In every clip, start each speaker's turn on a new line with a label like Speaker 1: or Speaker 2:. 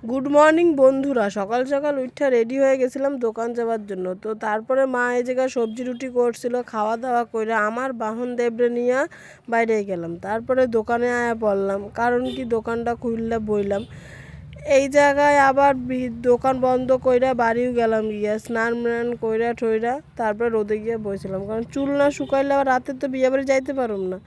Speaker 1: Good morning বন্ধুরা। সকাল সকাল উঠে রেডি হয়ে গেছিলাম দোকান যাওয়ার জন্য। তো তারপরে মা এই জায়গায় সবজি রুটি করছিল, খাওয়া দাওয়া করে আমার বাহন দেবরে নিয়ে বাইরে গেলাম। তারপরে দোকানে আয়া পড়লাম, কারণ কি দোকানটা খুললে বইলাম। এই জায়গায় আবার দোকান বন্ধ কইরা বাড়িও গেলাম, গিয়া স্নান ম্নান কইরা ঠইরা তারপরে রোদে গিয়ে বসেছিলাম, কারণ চুল না শুকাইলে আবার রাতে তো বিয়ে বাড়ি যাইতে পারুম না।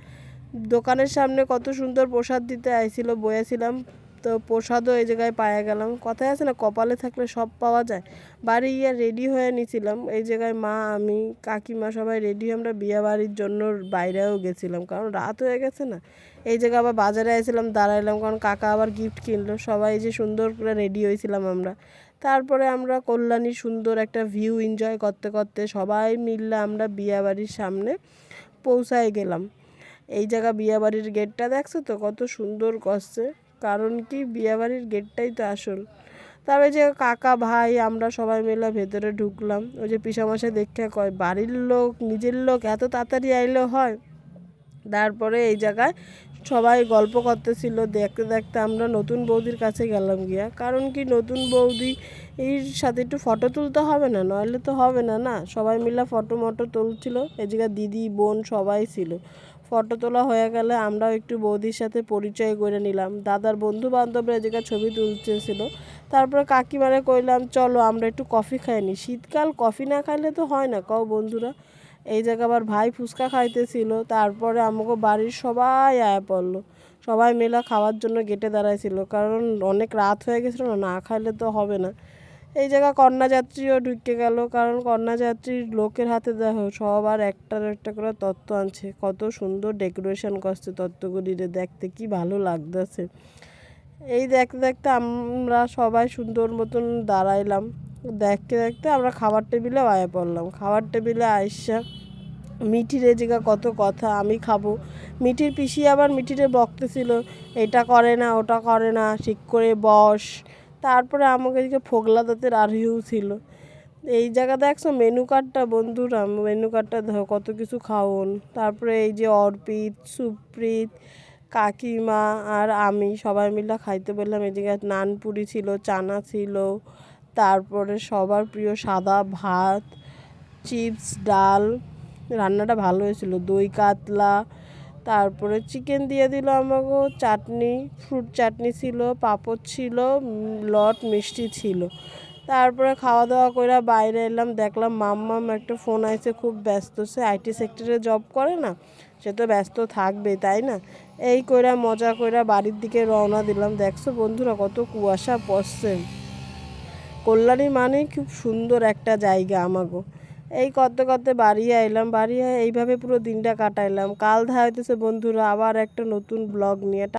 Speaker 1: দোকানের সামনে কত সুন্দর প্রসাদ দিতে আইছিল, বয়েছিলাম। তো প্রসাদও এই জায়গায় পাওয়া গেলাম। কথায় আছে না, কপালে থাকলে সব পাওয়া যায়। বাড়ি গিয়ে রেডি হয়ে নিছিলাম। এই জায়গায় মা, আমি, কাকিমা সবাই রেডি। আমরা বিয়ে বাড়ির জন্য বাইরেও গেছিলাম, কারণ রাত হয়ে গেছে না। এই জায়গায় আবার বাজারে আসছিলাম, দাঁড়াইলাম, কারণ কাকা আবার গিফট কিনলো। সবাই যে সুন্দর করে রেডি হয়েছিলাম আমরা। তারপরে আমরা কল্যাণীর সুন্দর একটা ভিউ এনজয় করতে করতে সবাই মিললে আমরা বিয়ে বাড়ির সামনে পৌঁছায় গেলাম। এই জায়গা বিয়েবাড়ির গেটটা দেখছো তো কত সুন্দর করছে, কারণ কি বিয়েবাড়ির গেটটাই তো আসল। তবে যে কাকা ভাই আমরা সবাই মিলে ভেতরে ঢুকলাম। ওই যে পিসামশাই দেখে কয়, বাড়ির লোক নিজের লোক এত তাড়াতাড়ি আইলেও হয়। তারপরে এই জায়গায় সবাই গল্প করতেছিল, দেখতে দেখতে আমরা নতুন বৌদির কাছে গেলাম গিয়া, কারণ কি নতুন বৌদি এর সাথে একটু ফটো তুলতে হবে না, নইলে তো হবে না না। সবাই মিলে ফটো মটো তুলছিল। এই জায়গায় দিদি বোন সবাই ছিল। ফটো তোলা হয়ে গেলে আমরাও একটু বৌদির সাথে পরিচয় করে নিলাম। দাদার বন্ধু বান্ধবরা এই জায়গায় ছবি তুলতেছিল। তারপরে কাকিমারে কইলাম, চলো আমরা একটু কফি খাই নি, শীতকাল কফি না খাইলে তো হয় না, কও বন্ধুরা। এই জায়গায় আবার ভাই ফুচকা খাইতেছিল। তারপরে আমাকে বাড়ির সবাই আয়া পড়লো, সবাই মিলে খাওয়ার জন্য গেটে দাঁড়াইছিল, কারণ অনেক রাত হয়ে গেছিলো না, না খাইলে তো হবে না। এই জায়গা কন্যাযাত্রীও ঢুকে গেল, কারণ কন্যাযাত্রীর লোকের হাতে দেখো সবার একটার একটা করে তত্ত্ব আনছে, কত সুন্দর ডেকোরেশন করছে তত্ত্বগুলিরে, দেখতে কি ভালো লাগতেছে। এই দেখতে দেখতে আমরা সবাই সুন্দর মতন দাঁড়াইলাম। দেখতে দেখতে আমরা খাবার টেবিলে আয়া পড়লাম। খাবার টেবিলে আইসা মিঠির এই জায়গা কত কথা, আমি খাবো। মিঠির পিসি আবার মিঠিরে বকতেছিল, এটা করে না ওটা করে না, ঠিক করে বস। তারপরে আমাকে এদিকে ফোগলা দাঁতের আরহিউ ছিল। এই জায়গা দেখছো মেনু কার্ডটা বন্ধুরা, মেনু কার্ডটা দেখো কত কিছু খাওন। তারপরে এই যে অর্পিত, সুপ্রিত, কাকিমা আর আমি সবাই মিলে খাইতে বললাম। এই জায়গায় নানপুরি ছিল, চানা ছিল, তারপরে সবার প্রিয় সাদা ভাত, চিপস, ডাল, রান্নাটা ভালো হয়েছিল, দই কাতলা, তারপরে চিকেন দিয়ে দিল আমাকে, চাটনি, ফ্রুট চাটনি ছিল, পাঁপড় ছিল, লট মিষ্টি ছিল। তারপরে খাওয়া দাওয়া করে বাইরে এলাম, দেখলাম মাম্মাম একটা ফোন আইছে, খুব ব্যস্ত, সে আইটি সেক্টরে জব করে না, সে তো ব্যস্ত থাকবে তাই না। এই কইরা মজা কইরা বাড়ির দিকে রওনা দিলাম। দেখছো বন্ধুরা কত কুয়াশা পড়ছে। কল্যাণী মানেই খুব সুন্দর একটা জায়গা আমাগো। এই করতে করতে বাড়ি আইলাম, বাড়ি এইভাবে পুরো দিনটা কাটাইলাম। কাল দেখা হইতেছে বন্ধুরা আবার একটা নতুন ব্লগ নিয়ে।